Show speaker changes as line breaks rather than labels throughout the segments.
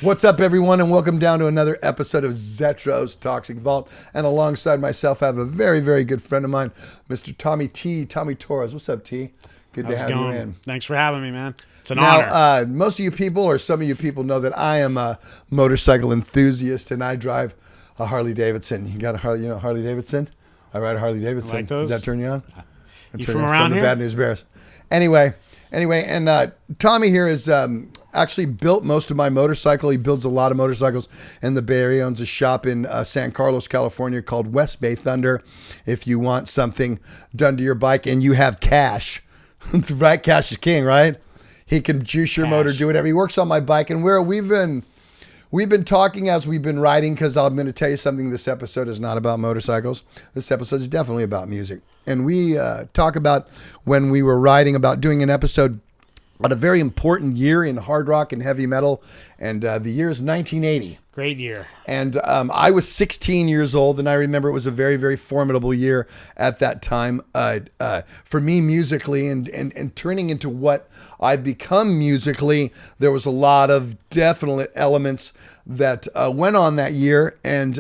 What's up, everyone, and welcome down to another episode of Zetro's Toxic Vault. And alongside myself, I have a very, very good friend of mine, Mr. Tommy Torres. What's up, T? Good to have you in.
Thanks for having me, man. It's an honor.
Now, most of you people, or some of you people, know that I am a motorcycle enthusiast, and I drive a Harley Davidson. You got a Harley, Harley Davidson? I ride a Harley Davidson.
Like those?
Does that turn you on?
You from around here?
The Bad News Bears. Anyway, and Tommy here is actually built most of my motorcycle. He builds a lot of motorcycles in the Bay Area. Owns a shop in San Carlos, California called West Bay Thunder. If you want something done to your bike and you have cash, right? Cash is king, right? He can juice your motor, do whatever. He works on my bike, and we've been talking as we've been riding, because I'm going to tell you something. This episode is not about motorcycles. This episode is definitely about music. And we talk about when we were riding about doing an episode on a very important year in hard rock and heavy metal. And the year is 1980.
Great year.
And I was 16 years old, and I remember it was a very, very formidable year at that time for me musically, and turning into what I've become musically. There was a lot of definite elements that went on that year. And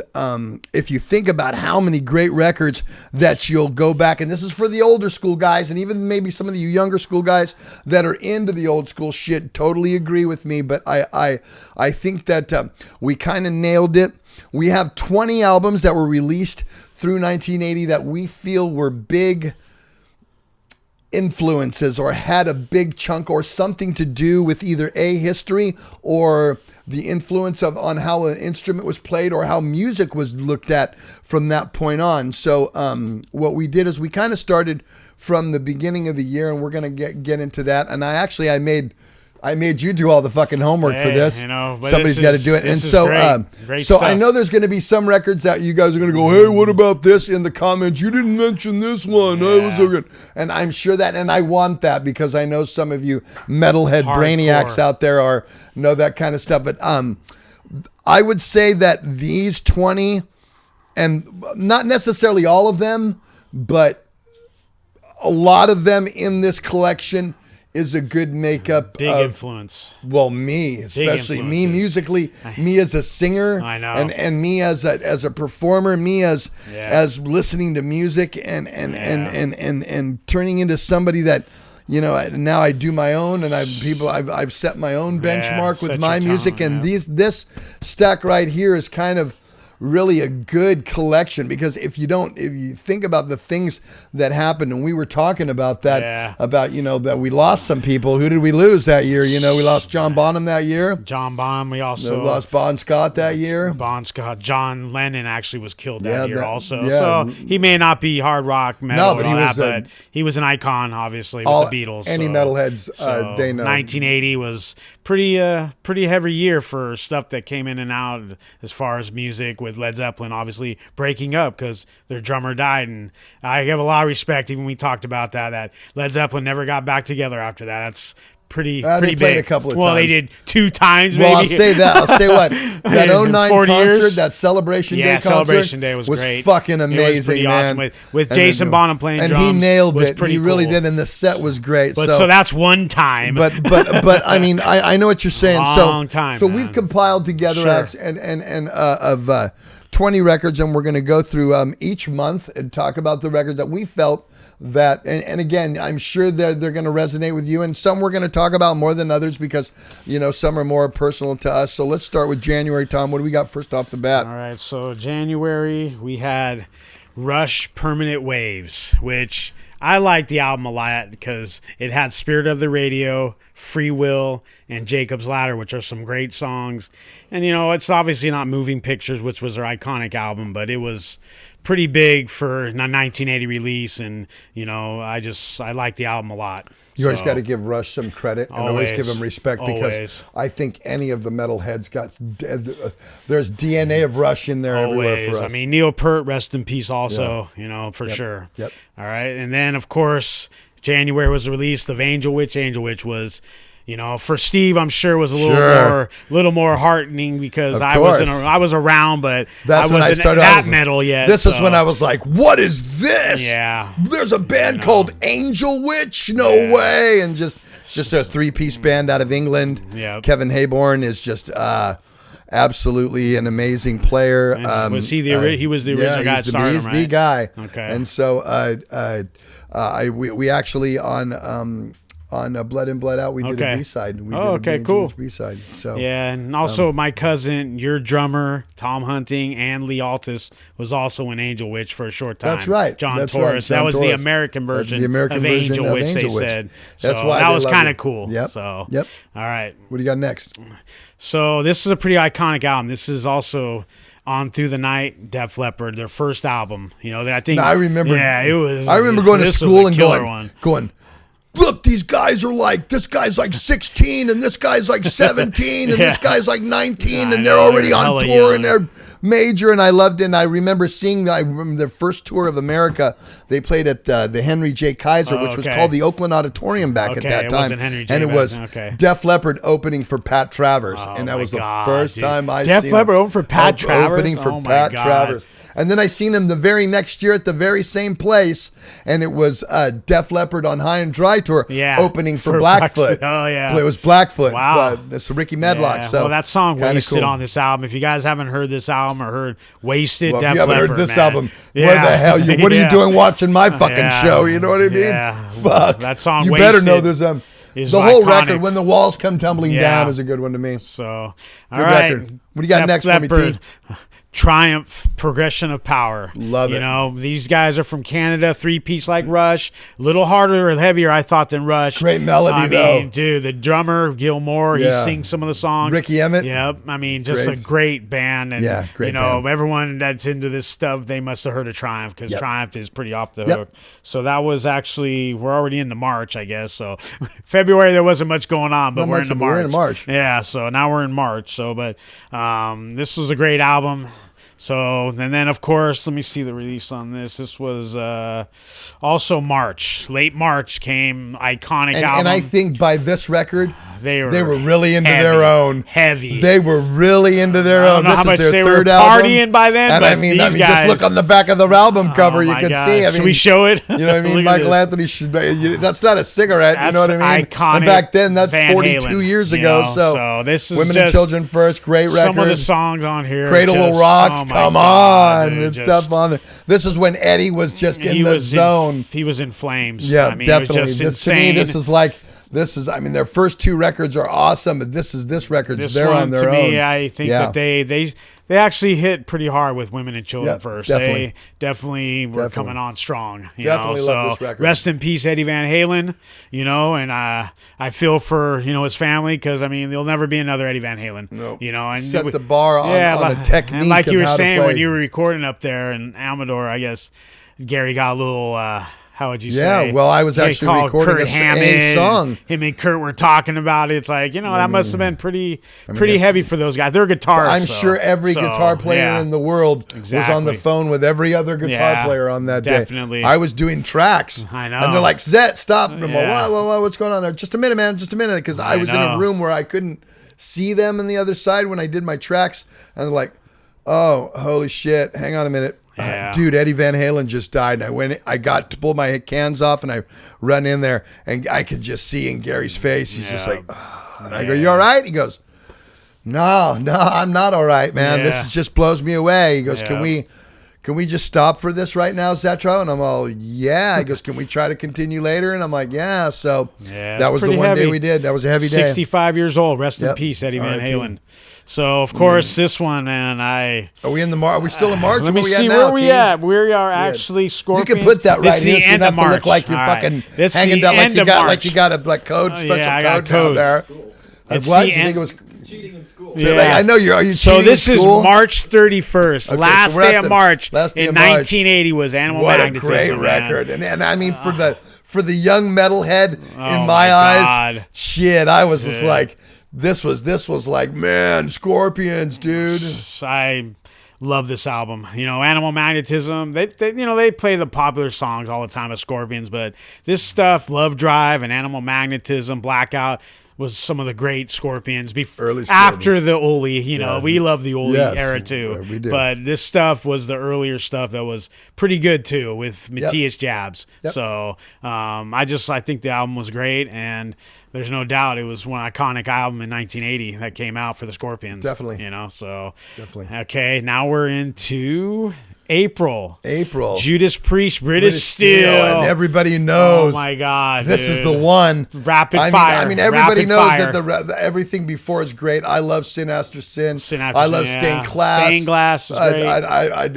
if you think about how many great records that you'll go back, and this is for the older school guys, and even maybe some of you younger school guys that are into the old school shit, totally agree with me. But I think that we kind of nailed it. We have 20 albums that were released through 1980 that we feel were big influences or had a big chunk or something to do with either history or the influence on how an instrument was played or how music was looked at from that point on. So what we did is we kind of started from the beginning of the year, and we're going to get into that. And I made you do all the fucking homework for this. Somebody's got to do it. And so,
great
so
stuff.
I know there's going to be some records that you guys are going to go, hey, what about this in the comments? You didn't mention this one.
Yeah.
It was so good. And I'm sure that, and I want that, because I know some of you metalhead brainiacs out there know that kind of stuff. But I would say that these 20, and not necessarily all of them, but a lot of them in this collection is a good makeup.
Big influence.
Well, me, especially me musically, me as a singer,
I know,
and me as a performer, me as listening to music and turning into somebody that, now I do my own, and I've set my own benchmark with my music, and this stack right here is kind of really a good collection, because if you think about the things that happened, and we were talking about that, about, that we lost some people. Who did we lose that year? We lost John Bonham that year.
John Bonham. We also
lost Bon Scott that year.
Bon Scott. John Lennon actually was killed that year also. So he may not be hard rock metal, but he was an icon, obviously, with the Beatles.
Any metalheads, they know.
1980 was pretty heavy year for stuff that came in and out as far as music, with Led Zeppelin obviously breaking up because their drummer died. And I have a lot of respect, even we talked about that Led Zeppelin never got back together after that. That's pretty
they
big.
Played a couple of times.
They did 2 times maybe.
Well, I'll say that. I'll say what? That 09 concert,
years?
That Celebration Day concert.
Celebration Day was great.
Fucking amazing,
it was
man.
Awesome. With Jason Bonham playing drums.
And he nailed it. He really
cool.
did, and the set was great.
So that's one time.
But I mean, I know what you're saying.
Long time.
So we've compiled together of 20 records, and we're going to go through each month and talk about the records that we felt that, and again, I'm sure they're going to resonate with you, and some we're going to talk about more than others, because some are more personal to us. So let's start with January. Tom, what do we got first off the bat?
All right, so January we had Rush Permanent Waves, which I liked the album a lot because it had Spirit of the Radio, Free Will, and Jacob's Ladder, which are some great songs. And it's obviously not Moving Pictures, which was their iconic album, but it was pretty big for a 1980 release, and I like the album a lot.
You always got to give Rush some credit, and always give him respect, because I think any of the metalheads got there's DNA of Rush in there everywhere for us.
I mean, Neil Peart, rest in peace, also, for sure.
Yep.
All right, and then of course January was the release of Angel Witch. Angel Witch was, for Steve, I'm sure was a little more heartening, because I was around, but I wasn't that metal yet.
This is when I was like, what is this?
Yeah.
There's a band called Angel Witch? No way. And just a 3-piece band out of England.
Yeah.
Kevin Hayborn is just absolutely an amazing player.
Was he he was the original guy starting,
he's
right?
the guy.
Okay.
And so we actually on Blood In Blood Out we did a B-side. We did a
cool
B-side. So
yeah, and also my cousin, your drummer Tom Hunting, and Lee Altus was also in Angel Witch for a short time.
That's right.
John
That's
Torres.
right. John
That was
Torres.
the American version of Angel Witch. They said.
That's
so
why
that
they
was
love
kind
it.
of cool.
Yep.
So
Yep.
All right.
What do you got next?
So this is a pretty iconic album. This is also On Through the Night, Def Leppard, their first album. You know, I think.
I remember.
Yeah, it was.
I remember going to school and going. Look, these guys are like, this guy's like 16 and this guy's like 17 and this guy's like 19 and they're already on tour and they're major. And I loved it. And I remember seeing their first tour of America. They played at the Henry J. Kaiser, which was called the Oakland Auditorium back at that time. And it was Def Leppard opening for Pat Travers. And that was the first time I seen
Def Leppard opening for Pat Travers?
Opening for Pat Travers. And then I seen him the very next year at the very same place, and it was Def Leppard on High and Dry tour, opening for Blackfoot.
Oh yeah,
it was Blackfoot.
Wow,
it's Ricky Medlock.
Yeah.
So
well, that song "Wasted" on this album. If you guys haven't heard this album or heard "Wasted,"
well,
Def
if you haven't
Leppard,
heard this
man.
album, where the hell you? What are you doing watching my fucking show? You know what I mean?
Yeah.
Fuck
That song.
You
Wasted
better know there's the whole record. When the walls come tumbling down is a good one to me.
So, all
good
right.
record. What do you got next for me, T?
Triumph, Progression of Power.
Love it.
You know, these guys are from Canada, three-piece like Rush. A little harder and heavier, I thought, than Rush.
Great melody, though.
I mean, dude, the drummer, Gilmore, he sings some of the songs.
Ricky Emmett.
Yep. I mean, just a great band. And,
great
band.
band.
Everyone that's into this stuff, they must have heard of Triumph because Triumph is pretty off the hook. So that was actually, we're already into March, I guess. So February, there wasn't much going on, but we're into March.
We're in March.
Yeah, so now we're in March. So, but this was a great album. So, and then, of course, let me see the release on this. This was also March. Late March came iconic album.
And I think by this record, they were really into
heavy,
their own.
Heavy.
They were really into their own.
I don't know
this
how much
is their
they
third
were
album.
partying by then.
And
but
I mean,
guys,
just look on the back of the album cover. You can see. I mean,
should we show it?
You know what I mean? Michael Anthony should. That's not a cigarette.
That's
you know what I mean?
Iconic.
And back then, that's
Van
42
Halen,
years ago.
So this is
Women
just
and Children First. Great record.
Some of the songs on here.
Cradle Will Rock. Come on,
dude,
stuff on there. This is when Eddie was just in the zone.
He was in flames.
Yeah,
I mean,
definitely.
It was just
to me,
insane.
this is. I mean, their first two records are awesome, but this record. They're
one,
on their own.
To me, I think that they actually hit pretty hard with Women and Children first.
Definitely.
They definitely were coming on strong.
Definitely love this record.
Rest in peace, Eddie Van Halen. You know, and I feel for his family because I mean there'll never be another Eddie Van Halen.
No,
you know, and
set the bar on the technique.
And like you were
of how
saying
to play.
when you were recording up there in Amador, I guess Gary got a little. How would you say?
Yeah, well, I was actually recording a song.
Him and Kurt were talking about it. It's like, that must have been pretty heavy for those guys. They're guitarists.
I'm sure every guitar player in the world was on the phone with every other guitar player on that day.
Definitely.
I was doing tracks.
I know.
And they're like, Zet, stop. And I'm like, whoa, what's going on there? Just a minute, man. Just a minute. Because I was in a room where I couldn't see them on the other side when I did my tracks. And they're like, oh, holy shit. Hang on a minute.
Yeah.
Dude, Eddie Van Halen just died, and I got to pull my cans off, and I run in there, and I could just see in Gary's face. He's just like, and I go, "You all right?" He goes, "No, I'm not all right, man. This just blows me away." He goes, "Can we just stop for this right now, Zetro?" And I'm all, "Yeah." He goes, "Can we try to continue later?" And I'm like, "Yeah." So that was the one day we did. That was a heavy day.
65 years old. Rest in peace, Eddie Van Halen. So, of course, this one, man,
Are we in the March? Are we still in March?
Let me see where we at. We are actually Scorpions.
You can put that right here so you don't have to look like you're
fucking
hanging down like you got a code, special code down there. What? Do you think it was
cheating in school?
Yeah. I know you're. Are you cheating
So this
in
is
school?
March 31st. Last day of March in
March.
1980 was Animal Magnetism.
What a great record. And I mean, for the young metalhead in my eyes, shit, I was just like, this was like, man, Scorpions, dude.
I love this album. Animal Magnetism. They play the popular songs all the time of Scorpions, but this stuff, Love Drive and Animal Magnetism, Blackout, was some of the great Scorpions.
Early Scorpions.
After the Oli, you know, we love the Oli
Yes,
era too.
we do.
But this stuff was the earlier stuff that was pretty good too, with Matthias Jabs.
Yep.
So I think the album was great, and there's no doubt it was one iconic album in 1980 that came out for the Scorpions.
Definitely.
You know, so
Definitely.
okay, now we're into April. Judas Priest, British Steel.
And everybody knows.
Oh my God,
this
dude.
is the one.
Rapid Fire.
I mean, everybody
Rapid
knows
Fire.
that the everything before is great. I love Sin After Sin.
Sin After
I love
Sin,
Stained Glass.
Stained Glass is great.
I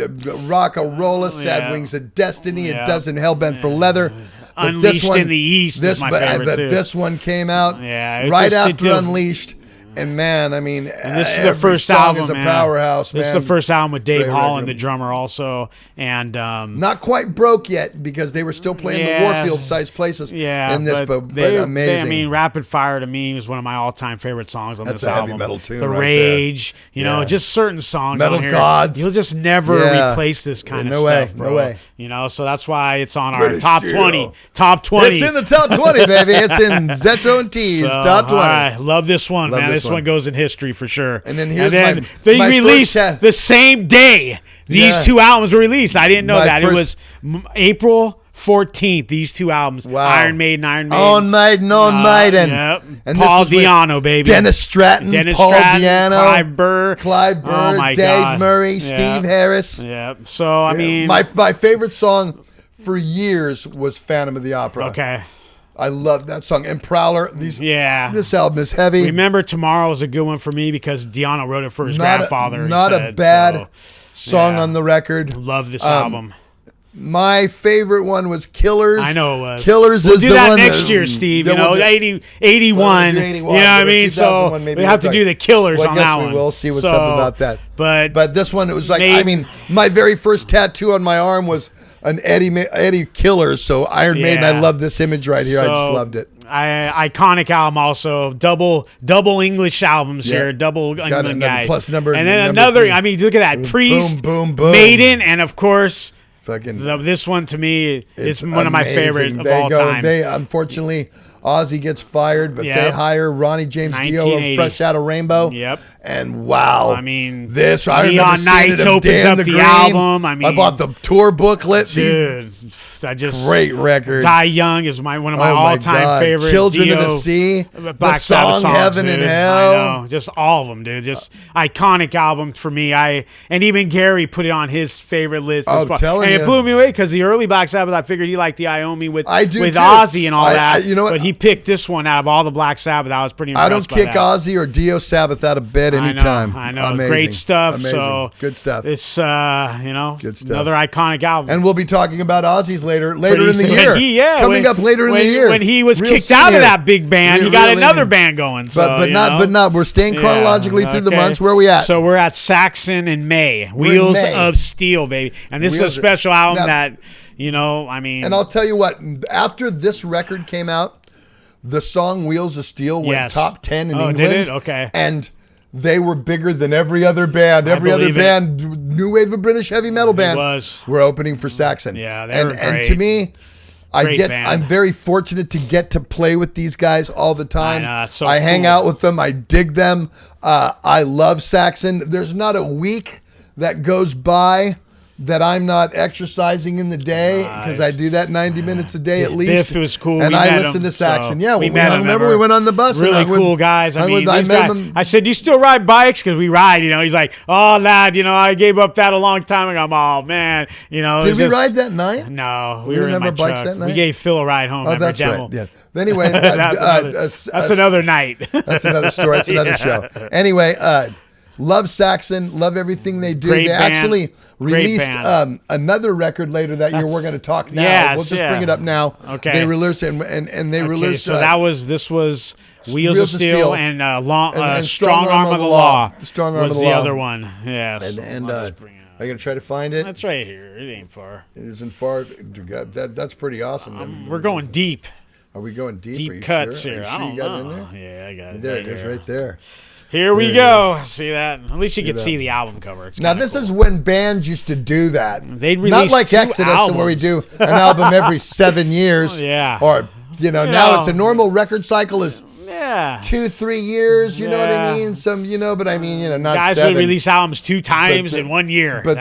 Rock-a-Rolla, Sad Wings of Destiny. It doesn't Hellbent for Leather. But
Unleashed in the East is my favorite too.
This one came out
right
after Unleashed. And man, I mean,
and this is the first
song
album.
is a powerhouse.
This
man.
is the first album with Dave
Great
Holland,
record.
the drummer, also, and
not quite broke yet because they were still playing the Warfield-sized places.
Yeah,
in this, but amazing.
I mean, Rapid Fire to me was one of my all-time favorite songs on this album.
Heavy metal tune.
The
right
Rage,
there.
you know, just certain songs.
Metal
on here.
Gods.
You'll just never replace this kind of stuff, bro.
No way.
You know, so that's why it's on
British
our top
Steel.
20. Top 20.
It's in the top 20, baby. It's in Zetro and T's top 20.
All right, love this one,
Love
man.
this
This one
one
goes in history for sure.
And then here's
they
my
released
first
the same day these two albums were released. I didn't know that. It was April 14th, these two albums.
Wow.
Iron Maiden.
On Maiden.
Yep.
And
Paul
this was with
Di'Anno, baby.
Dennis Stratton, Paul Di'Anno,
Clive Burr. Oh my
Dave
God.
Murray, Steve Harris.
Yep. So, I mean.
My favorite song for years was Phantom of the Opera.
Okay.
I love that song. And Prowler. This album is heavy.
Remember Tomorrow is a good one for me because Di'Anno wrote it for his grandfather.
Not a bad song on the record.
Love this album.
My favorite one was Killers.
I know it was.
Killers
we'll
is
do
the
that
one
next year, Steve. You know, 81.
Well,
You know what I mean? So we have to do the Killers on that one.
We'll see what's up about that.
But
this one, it was like, I mean, my very first tattoo on my arm was an Eddie Killers. So Iron Maiden, I love this image right here. I just loved it.
Iconic album also. Double English albums here. Double England guy.
Plus number.
And then another. 3. I mean, look at that. Priest,
boom, boom.
Maiden, and of course.
Fucking,
this one to me is one of my
amazing.
favorite of all time.
They unfortunately, Ozzy gets fired, but they hire Ronnie James Dio of Fresh Out of Rainbow.
Yep.
And wow,
I mean,
this I remember
Neon
seeing
Nights
it
opens
Dan
up the
Green.
album. I mean,
I bought the tour booklet.
Dude,
great record.
Die Young is one of my all-time favorite.
Children
Dio,
of the Sea,
Black
the
Sabbath
song
songs,
Heaven
dude.
and Hell.
I know, just all of them, dude. Just iconic album for me. And even Gary put it on his favorite list.
Telling you.
It blew me away because the early Black Sabbath, I figured he liked the Iomi with
too.
Ozzy and all that.
You know what?
But he picked this one out of all the Black Sabbath. I was pretty impressed.
I don't kick Ozzy or Dio Sabbath out of bed anytime.
I know.
Amazing.
Great stuff.
Amazing.
So
good stuff.
It's good stuff. Another iconic album.
And we'll be talking about Ozzy's later in the year. Coming up later in the year.
When he was kicked out of that big band, he got another band going. So,
but not. We're staying chronologically through the months. Where are we at?
So we're at Saxon in May. Wheels of Steel, baby. And this is a special album that, I mean.
And I'll tell you what, after this record came out, the song Wheels of Steel went top 10 in England.
Did it? Okay.
And they were bigger than every other band. Every other band, new wave of British heavy metal band, were opening for Saxon.
Yeah, they were great.
And to me, I'm very fortunate to get to play with these guys all the time.
I know, it's so
I hang
cool.
out with them. I dig them. I love Saxon. There's not a week that goes by that I'm not exercising in the day because I do that 90 minutes a day at least.
Biff was cool.
And I listen to Saxon. So we met him. Remember we went on the bus.
Really cool guys. I mean, these guys. I said, "Do you still ride bikes?" Because we ride. He's like, "Oh, lad, I gave up that a long time ago." I'm, "Oh man,
Did we ride that night?
No,
we were in my
bikes
truck. That night?
We gave Phil a ride home.
Oh, that's right. Yeah. Anyway,
that's another night.
That's another story. That's another show. Anyway, love Saxon. Love everything they do.
Great
they
band.
Actually released another record later that year. We're going to talk now.
Yes,
we'll just bring it up now.
Okay.
They released it, and they released.
So this was Wheels of Steel and Strong Arm of the Law.
Strong Arm
was
of the
the
Law.
other one. Yeah.
And are you going to try to find it?
That's right here. It ain't far.
It isn't far. That's pretty awesome.
We're going deep.
Are we going deep?
Deep cuts
sure?
here.
I don't know.
In there? Yeah, I got it.
There it is, right there.
Here we go. See that? At least you could see the album cover.
Now this is when bands used to do that.
They'd release
not like
2
Exodus,
albums.
where we do an album every 7 years.
Yeah.
Or now it's a normal record cycle is
Yeah.
2-3 years, you know what I
Yeah.
mean? Some, but I mean, not
Guys
7.
would release albums 2 times in 1 year.
But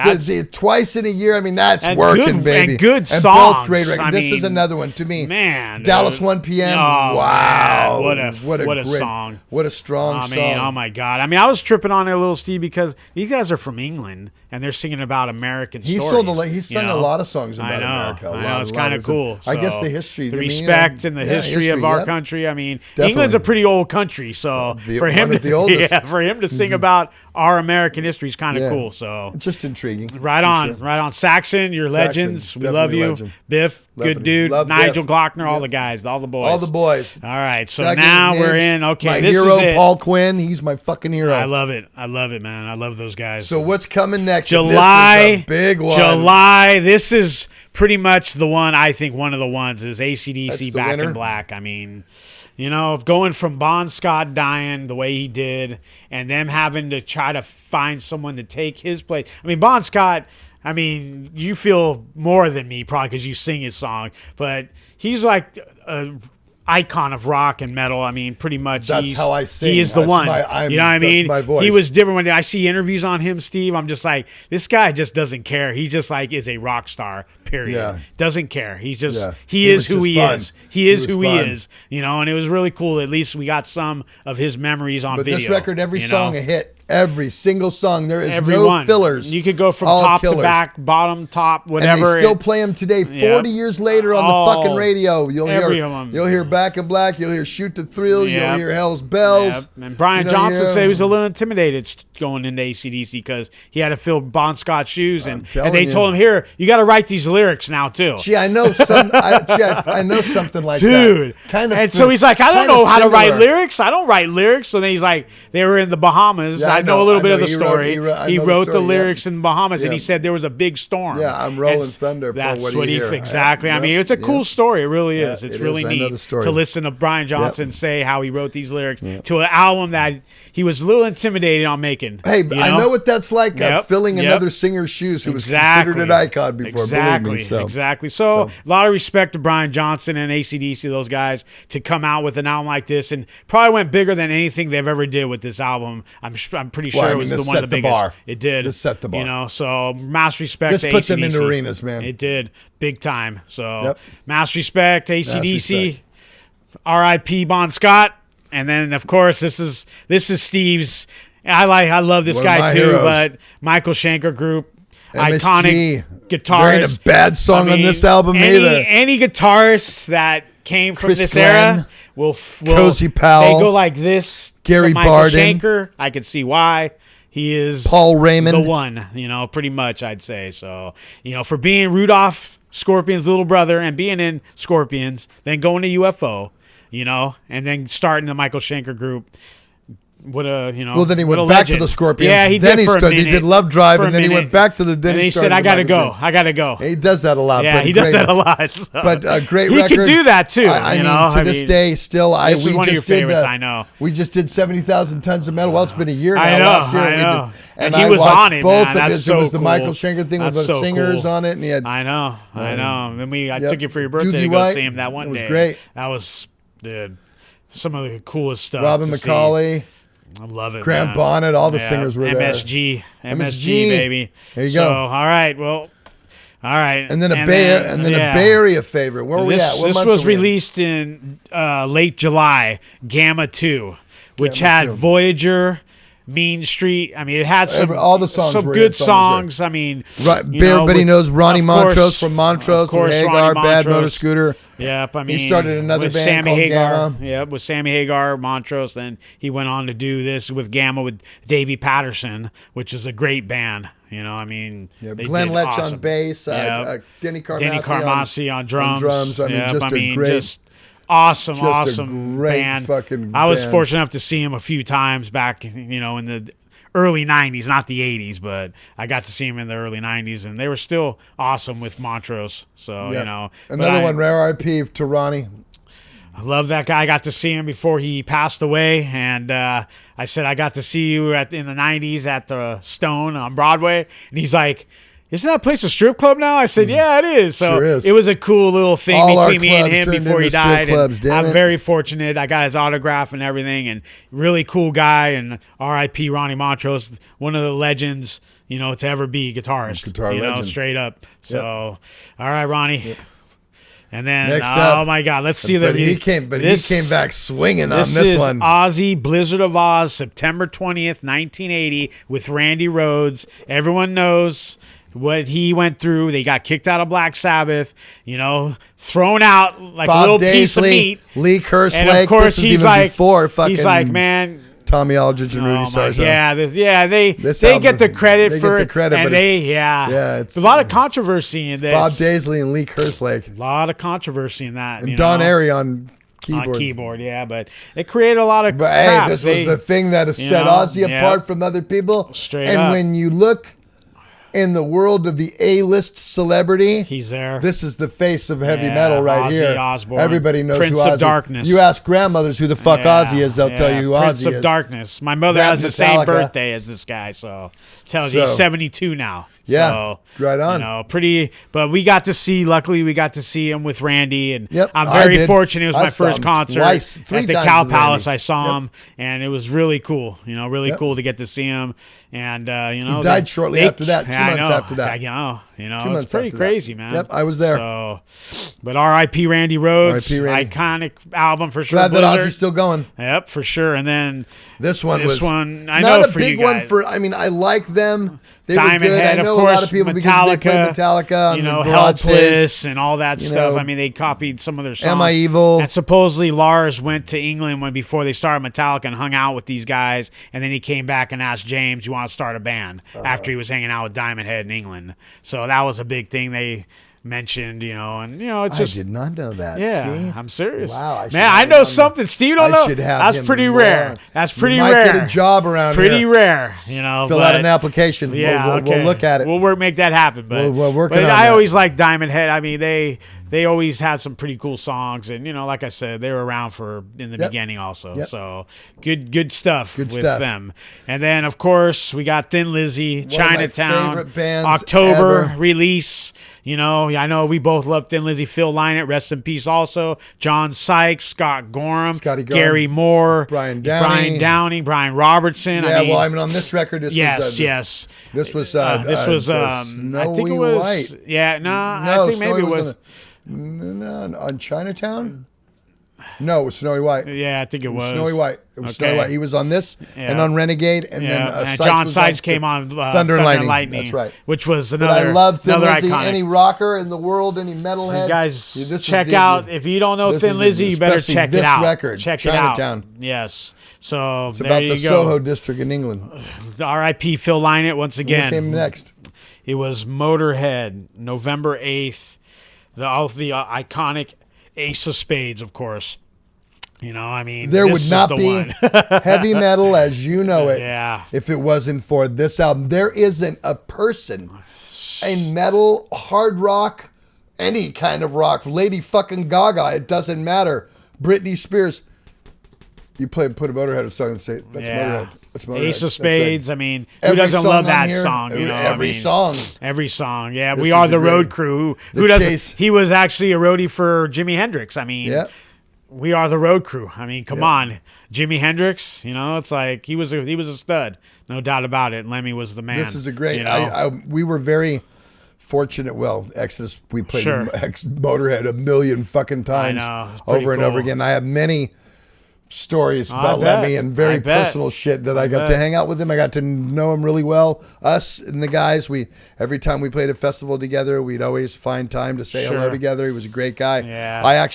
twice in a year, I mean, that's
and
working,
good,
baby.
And good
and
songs.
both great records.
I
This is
mean,
another one to me.
Man.
Dallas 1 p.m.
Oh,
Wow.
Man. What a
great
song.
What a strong
I
song.
mean, oh my God. I mean, I was tripping on it a little, Steve, because these guys are from England and they're singing about American stories.
He's sung a lot of songs about America.
I know. It's kind of cool.
I guess the history.
The respect and the history of our country. I mean,
Definitely.
England's a pretty old country, so for him to sing about our American history is kind of cool. So
just intriguing.
Right on. Saxon, you're legends. We love you.
Legend.
Biff, good dude.
Love
Nigel
Biff.
Glockner, all the guys, all the boys.
All the boys.
All right, so
Doug
now
Nibs,
we're in. Okay,
my
this
hero,
is it.
Paul Quinn. He's my fucking hero.
I love it, man. I love those guys.
So what's coming next?
July,
This is a big one.
July. This is pretty much the one. I think one of the ones is AC/DC Back
winner.
in Black. I mean, going from Bon Scott dying the way he did, and them having to try to find someone to take his place. I mean, Bon Scott. I mean, you feel more than me probably because you sing his song, but he's like a icon of rock and metal. I mean, pretty much.
That's how I sing.
He is the one. You know what I mean?
My voice.
He was different. When I see interviews on him, Steve, I'm just like, this guy just doesn't care. He just like is a rock star. Period.
Yeah.
Doesn't care. He's just
He
is
was
who
just
he
fun.
is. He is who he
fun.
is. And it was really cool. At least we got some of his memories on video.
But this record, every song a hit. Every single song. There is no fillers.
You could go from
all
top
killers.
to back, bottom, top, whatever.
And they still play them today, 40 years later on the fucking radio. You'll hear Back in Black. You'll hear Shoot the Thrill. You'll hear Hell's Bells.
And Brian Johnson said he was a little intimidated going into AC/DC because he had to fill Bon Scott's shoes, and they told him, "Here, you got to write these lyrics now too."
Gee, I know some. I know something like
Dude.
that. Kind of.
And so he's like, "I don't know how to write lyrics. I don't write lyrics." So then he's like, "They were in the Bahamas.
Yeah,
I know a little bit of the
He
story. He wrote the lyrics in the Bahamas,
Yeah.
and he said there was a big storm.
Yeah, I'm rolling thunder.
That's
what
what he
hear.
exactly. I mean, it's a cool story. It really is. It's
it
really
is. I know the
neat
story.
to listen to Brian Johnson say how he wrote these lyrics to an album that he was a little intimidated on making.
Hey, I know what that's like. Filling
Yep.
another singer's shoes who was considered an icon before.
Exactly.
Believe me,
Exactly. So a lot of respect to Brian Johnson and AC/DC, those guys, to come out with an album like this, and probably went bigger than anything they've ever did with this album. I'm pretty sure it was one of the biggest.
Bar.
It did.
This set the bar.
So mass respect
This
to
put them
AC/DC.
into arenas, man.
It did. Big time. So mass respect to AC/DC. R.I.P. Bon Scott. And then, of course, this is Steve's. I love this guy too,
heroes.
But Michael Shanker Group,
MSG.
iconic guitarist.
There ain't a bad song on this album either.
Any guitarist that came from
Chris
this
Glenn,
era will
Cozy Powell,
they go like this.
Gary
to Michael
Barden.
Shanker. I could see why. He is
Paul Raymond.
the one, pretty much, I'd say. So, for being Rudolph Scorpion's little brother and being in Scorpions, then going to UFO, and then starting the Michael Shanker Group. What a,
Well, then he went back to the Scorpions.
Yeah, he
then
did for a minute.
He did Love Drive,
For a
and then he
minute.
went back to the.
And he said, "I gotta go. I gotta go."
He does that a lot.
Yeah,
but
he does
great.
that a lot. So.
But a great
he
record.
He could do that too.
I mean, to this day, still,
this is one of your favorites. I know.
We just did 70,000 tons of metal. Well, it's been a year now.
I know.
Last year
I know.
And
he
I
was
watched
on it,
both
man.
of
That's
his.
so
It was the
cool.
Michael Shanker thing with the
so
singers
cool.
on it, and he had.
I know. And I took you for your birthday
Doogie
to go
White.
see him that one day.
It was great.
That was, dude, some of the coolest stuff.
Robin
to
McCauley.
See. I love it.
Grant
man.
Bonnet, all the singers were there.
MSG, baby.
There you
so,
go.
all right, well, all right.
And then a Bay Area favorite. Where were we at?
This was released in late July. Gamma 2, which had Voyager, Mean Street. I mean, it had
all the songs
some
were
good
hit
songs. I mean,
everybody knows Ronnie Montrose from Montrose,
of course,
with
Ronnie
Hagar, Bad
Montrose.
Motor Scooter.
Yep, I mean,
he started another
with
band
Sammy
called
Hagar.
Gamma.
Yep, with Sammy Hagar, Montrose. Then he went on to do this with Gamma with Davey Patterson, which is a great band. I mean, they
Glenn
did
Lech
awesome.
on bass, Denny
Carmassi on drums.
I mean,
just awesome
great
band.
Fucking
I was
band.
fortunate enough to see him a few times back, in the early 90s, not the 80s, but I got to see him in the early 90s, and they were still awesome with Montrose. So,
Another one, rare RIP to Ronnie.
I love that guy. I got to see him before he passed away, and I said, I got to see you in the 90s at the Stone on Broadway, and he's like, isn't that place a strip club now? I said, yeah, it is. So
Sure is.
it was a cool little thing
All
between me and him before he died.
Clubs,
And I'm very fortunate. I got his autograph and everything, and really cool guy. And R.I.P. Ronnie Montrose, one of the legends, to ever be guitarist.
Guitar legend.
Straight up. So, all right, Ronnie. Yep. And then,
next up,
my God, let's see
he came back swinging on this one.
This is Ozzy Blizzard of Oz, September 20th, 1980, with Randy Rhoads. Everyone knows what he went through. They got kicked out of Black Sabbath, thrown out like
Bob
a little
Daisley,
piece of meat.
Lee Kerslake.
And of course,
he's like,
man.
Tommy Aldridge and Rudy Sarzo.
They get the credit for it. It's a lot of controversy in this.
Bob Daisley and Lee Kerslake.
A lot of controversy in that.
And Don Airey on
keyboard, but it created a lot of
But
crap.
hey, this was the thing that has set Ozzy apart from other people.
Straight
and
up.
when you look in the world of the A-list celebrity,
he's there.
This is the face of heavy metal right
Ozzy
here.
Osbourne.
Everybody knows
Prince
who Ozzy is.
of Darkness.
You ask grandmothers who the fuck Ozzy is, they'll tell you who
Prince
Ozzy is.
of Darkness. My mother has the same birthday as this guy, so tells you he's 72 now.
Yeah,
so,
right on.
But luckily we got to see him with Randy, and
Yep,
I'm very fortunate. It was my first concert
three
at the
times
Cow
with
Palace.
Randy.
I saw him, and it was really cool. Really cool to get to see him. And
he died shortly after that. 2 months after that.
It's pretty crazy, man.
Yep, I was there.
So, but R.I.P. Randy Rhoads, iconic album for sure.
Glad that Ozzy's still going.
Yep, for sure. And then
this one,
I
not
know
a
for
big
you
one
guys.
I like them. They
Diamond
were good.
Head,
I know
of course,
a lot of people because they played Metallica.
Helpless and all that stuff. I mean, they copied some of their songs.
Am I Evil?
And supposedly Lars went to England before they started Metallica and hung out with these guys, and then he came back and asked James, "You want to start a band?" After he was hanging out with Diamond Head in England. So that was a big thing they mentioned, it's just.
I did not know that.
Yeah,
See?
I'm serious.
Wow,
I know something. Steve don't know. That's pretty rare. That's pretty rare.
Might get a job around
pretty
here.
rare,
Fill out an application.
Yeah,
we'll look at it.
We'll make that happen. But
we're working on
I
that.
always liked Diamond Head. I mean, they always had some pretty cool songs, and like I said, they were around in the beginning also.
Yep.
So good stuff with
stuff.
them. And then of course we got Thin Lizzy, Chinatown,
favorite bands
October
ever.
Release. I know we both love Thin Lizzy. Phil Lynott, rest in peace. Also, John Sykes, Scott Gorham, Gary Moore,
Brian Downey,
Brian Robertson.
Yeah, on this record, this was
This was
Snowy
I think it was
White.
Yeah, I think maybe it was
on Chinatown. No, it was Snowy White.
Yeah, I think it was
Snowy White. It was Snowy White. He was on this and on Renegade, and then
and
Sykes
John
was
Sykes came on
Thunder and Lightning. That's right.
Which was
But
another.
I love Thin Lizzy.
Iconic.
Any rocker in the world, any metalhead.
You guys, check out. If you don't know Thin Lizzy, you better check it out.
Record,
check
Chinatown.
it out. Yes. So
it's about the Soho district in England.
R.I.P. Phil Lynott once again.
What came next?
It was Motorhead, November 8th. The iconic Ace of Spades, of course.
There would not be heavy metal as you know it if it wasn't for this album. There isn't a person in metal, hard rock, any kind of rock, Lady fucking Gaga, it doesn't matter. Britney Spears. You put a Motorhead song and say, that's Motorhead. That's Motorhead.
Ace of Spades. I mean, who doesn't love that song?
Every song.
Every song. Yeah, We Are the Road Crew. Who doesn't? He was actually a roadie for Jimi Hendrix. I mean, We Are the Road Crew. I mean, come on, Jimi Hendrix. It's like he was a stud, no doubt about it. And Lemmy was the man.
This is a great. We were very fortunate. Well, Exodus, we played Motorhead a million fucking times over and over again. I have many stories about Lemmy and very personal shit that I got to hang out with him. I got to know him really well. Us and the guys, every time we played a festival together, we'd always find time to say hello together. He was a great guy.
Yeah.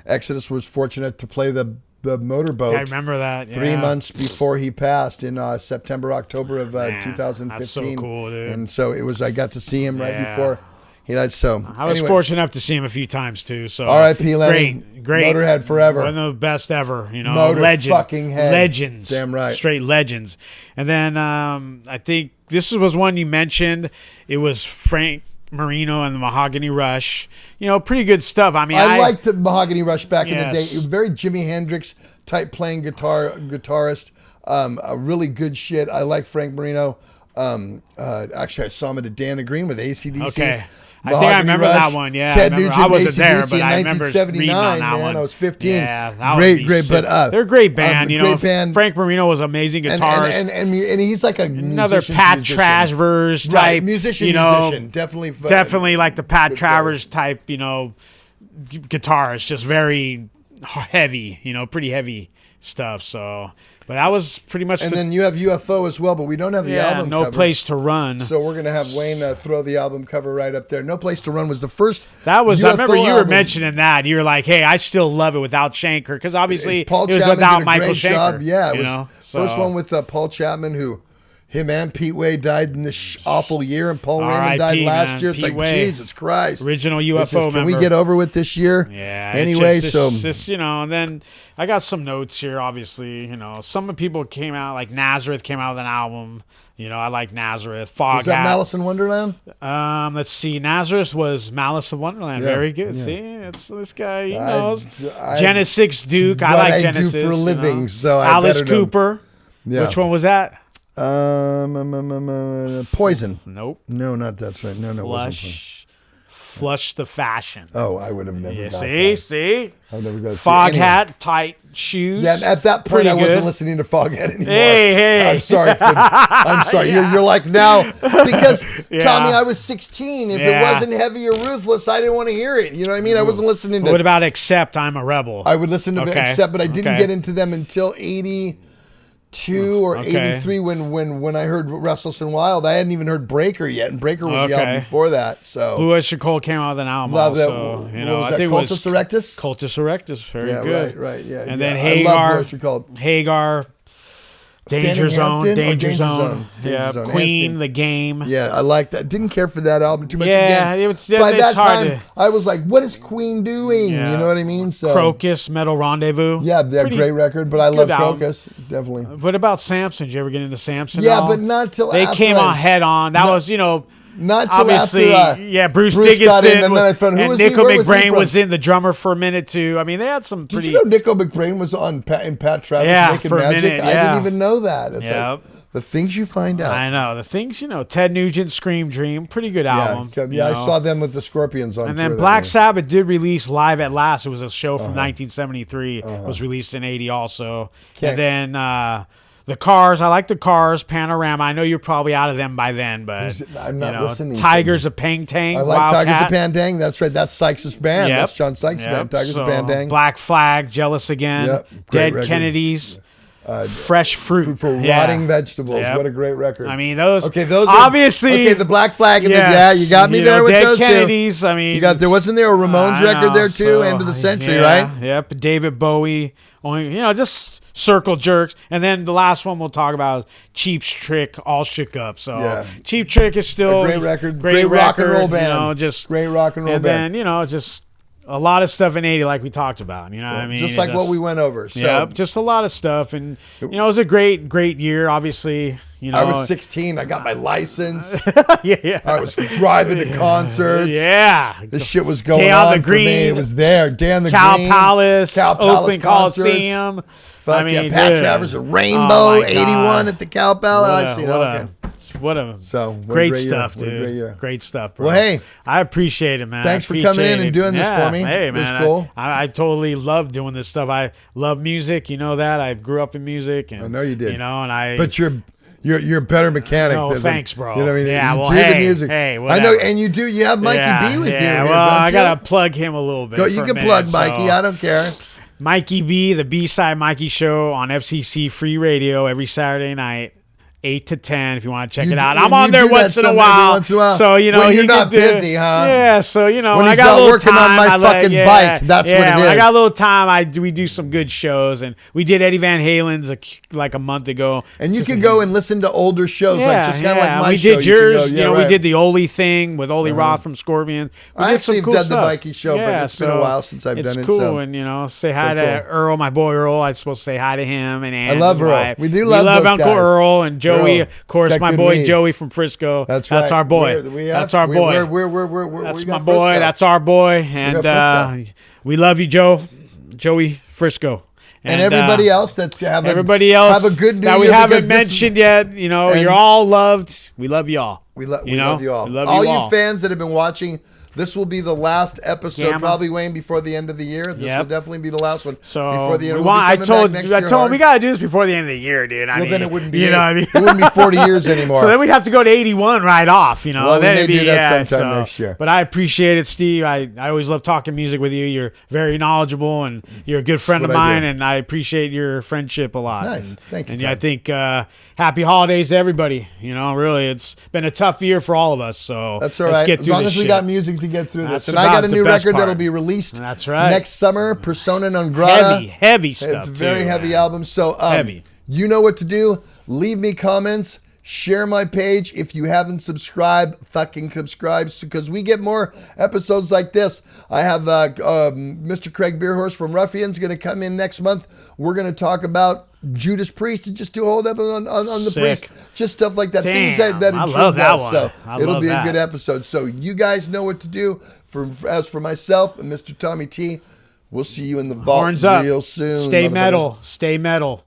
Exodus was fortunate to play the motorboat.
I remember that.
3 months before he passed in September, October of 2015.
That's so cool, dude.
And so I got to see him right before he died. So
I was fortunate enough to see him a few times too. So
R.I.P. Lemmy. Great. Motorhead forever.
One of the best ever.
Legends.
Damn right. Straight legends. And then I think this was one you mentioned. It was Frank Marino and the Mahogany Rush. Pretty good stuff. I mean,
I liked the Mahogany Rush back in the day. It was very Jimi Hendrix type playing guitarist. A really good shit. I like Frank Marino. Actually, I saw him at a Dan the Green with AC/DC.
Okay. I think I remember that one. Yeah,
Ted Nugent,
I wasn't there,
AC/DC
but
in
I remember reading on that
man,
one.
I was 15.
Yeah, that
great. But
they're a great band.
great band.
Frank Marino was amazing guitarist.
And he's like
another Pat Travers type,
right, musician,
definitely like the Pat Travers type, guitarist, just very heavy, pretty heavy stuff. So, but that was pretty much.
And then you have UFO as well, but we don't have the album.
No
cover.
Place to Run.
So we're gonna have Wayne throw the album cover right up there. No Place to Run was the first.
That was.
UFO
I remember you were
album.
mentioning that. You were like, "Hey, I still love it without Shanker," because obviously
Paul
it was
Chapman
without
did a
Michael
great
Shanker.
job. Yeah, it was
So.
first one with Paul Chapman, who him and Pete Way died in this awful year, and Paul Raymond died last year. It's
Pete
like
Way.
Jesus Christ,
Original UFO member.
Can we get over with this year?
Yeah.
Anyway,
it's just, and then I got some notes here. Obviously, some people came out, like Nazareth came out with an album. I like Nazareth. Foghat.
Was that Malice in Wonderland?
Let's see. Nazareth was Malice in Wonderland.
Yeah,
Very good.
yeah.
See, it's this guy. He knows.
I
Genesis Duke. I like Genesis.
do for a living. So
Alice Cooper.
Yeah.
Which one was that?
Poison.
Nope.
No, not that's right. No, wasn't
Flush the Fashion.
Oh, I would have never.
Yeah,
got
see.
I've never got
Foghat, tight shoes.
Yeah, at that point, I wasn't
good.
listening to Foghat anymore.
Hey.
I'm sorry. I'm sorry.
Yeah.
You're like now because
Yeah.
Tommy, I was 16. If it wasn't Heavy or Ruthless, I didn't want to hear it. You know what I mean? I wasn't listening to.
What about Accept? I'm a Rebel.
I would listen to Accept, but I didn't get into them until 82 or 83 when I heard Restless and Wild. I hadn't even heard Breaker yet, and Breaker was the album before that. So
Blue Oyster Cult came out with an album.
Love that.
Also,
What was
I
that?
think
Cultus
it was
Erectus.
Cultus Erectus, very
Yeah,
good.
right, yeah.
And then
I love Blue Oyster Cult.
Hagar, Danger Zone, Danger Zone. Yeah,
Zone.
Queen, The Game.
Yeah, I like that. Didn't care for that album too much.
Yeah,
Again,
by
that
hard
time, I was like, "What is Queen doing?"
Yeah.
You know what I mean? So
Crocus, Metal Rendezvous.
Yeah, they're a great record, but I love Crocus definitely.
What about Samson? Did you ever get into Samson?
Yeah, but not till
they
after
came on head on. That was
not till
obviously,
after,
Bruce
got
Dickinson
in, and then I found who
and
was
Nico
where was he
McBrain
from?
was in, the drummer for a minute too. I mean, they had some pretty.
Did you know Nico McBrain was in Pat Travis Making
for a
Magic?
minute,
I didn't even know that. It's
Yep.
like the things you find out.
I know the things. Ted Nugent, Scream Dream, pretty good album.
Yeah, I saw them with the Scorpions on.
And
tour
then Black Sabbath did release Live at Last. It was a show from 1973. It was released in 80 also. And then the Cars. I like the Cars. Panorama. I know you're probably out of them by then, but
I'm not listening.
Tigers of Pang Tang.
I like
Wildcat.
Tigers of Pantang. That's right. That's Sykes' band.
Yep.
That's John Sykes' band. Tigers of Pantang.
Black Flag. Jealous Again.
Yep.
Dead
record.
Kennedys. Fresh Fruit
for rotting vegetables.
Yep.
What a great record.
I mean, those.
Okay, those
obviously.
Okay, the Black Flag and you got me there with
Dead
those
Kennedys.
two.
I mean,
wasn't there a Ramones record there too? End of the century, right?
Yep. David Bowie. Only just circle jerks. And then the last one we'll talk about is Cheap Trick, All Shook Up. So Cheap Trick is still
a great record.
Great
rock and roll band.
Just
great rock and roll band.
And then just a lot of stuff in 80 like we talked about. You know what I mean?
Just like what we went over. So.
Yep, just a lot of stuff. And, it was a great year, obviously.
I was 16. I got my license.
Yeah.
I was driving to concerts.
Yeah.
This shit was going
Day
on
the Green.
For me. It was there. Day on the
Cal
Green.
Palace. Oakland
concerts.
Coliseum.
Fuck Pat Travers, a Rainbow, 81 at the Cal Palace.
What a great stuff, dude. Great stuff, bro.
Well, hey.
I appreciate it, man.
Thanks for coming in and doing this for me.
Hey, man.
It was cool.
I totally love doing this stuff. I love music. You know that. I grew up in music. And,
I know you did.
But
you're a better mechanic.
No, thanks, bro.
You know what I mean?
Yeah,
you
well,
do
hey,
the music.
hey,
I know, and you do. You have Mikey B with you.
Yeah,
Here,
well, I
you?
gotta plug him a little bit.
You can plug Mikey. I don't care.
Mikey B, the B-Side Mikey Show on FCC Free Radio every Saturday night. 8 to 10 if you want to check it out. I'm on there once in a while. So,
when you're not busy, huh?
Yeah, so, when
I got a little working time, on my fucking bike, that's what it is.
When I got a little time, we do some good shows. And we did Eddie Van Halen's like a month ago.
And you can go and listen to older shows, just kind of like my show.
We did yours. We did the Oli thing with Oli Roth from Scorpions.
I actually have done the Mikey show, but it's been a while since I've done it.
It's cool. And, say hi to Earl, my boy Earl. I'm supposed to say hi to him. And Ann,
I love Earl. We love
Uncle Earl and Joey, of course. My boy Joey from Frisco.
That's right.
That's our boy. That's our boy. That's my boy. That's our boy. And we love you, Joey Frisco.
And everybody else that's have a good New
that we
Year
haven't mentioned yet, you're all loved. We love y'all.
We love you all.
We love
all
you all.
You fans that have been watching. This will be the last episode, probably, Wayne, before the end of the year. This will definitely be the last one before the end.
I told him we gotta do this before the end of the year, dude.
Then it wouldn't be. It wouldn't be 40 years anymore.
So then we'd have to go to 81 right off.
Well, we may do that sometime next year.
But I appreciate it, Steve. I always love talking music with you. You're very knowledgeable, and you're a good friend of mine, and I appreciate your friendship a lot.
Nice, thank you.
And I think happy holidays to everybody. Really, it's been a tough year for all of us. So
that's all right.
Let's get through
as long as we got music to get through
this.
And I got a new record that'll be released next summer, Persona Non Grata.
Heavy stuff.
It's a very heavy album. So
heavy.
You know what to do. Leave me comments. Share my page. If you haven't subscribed, fucking subscribe, because we get more episodes like this. I have Mr. Craig Beerhorse from Ruffians going to come in next month. We're going to talk about Judas Priest and just do a whole episode on the Priest. Just stuff like that.
Damn,
things that
I love that one.
So it'll be a good episode. So you guys know what to do. As for myself and Mr. Tommy T, we'll see you in the vault real soon.
Stay metal. Stay metal.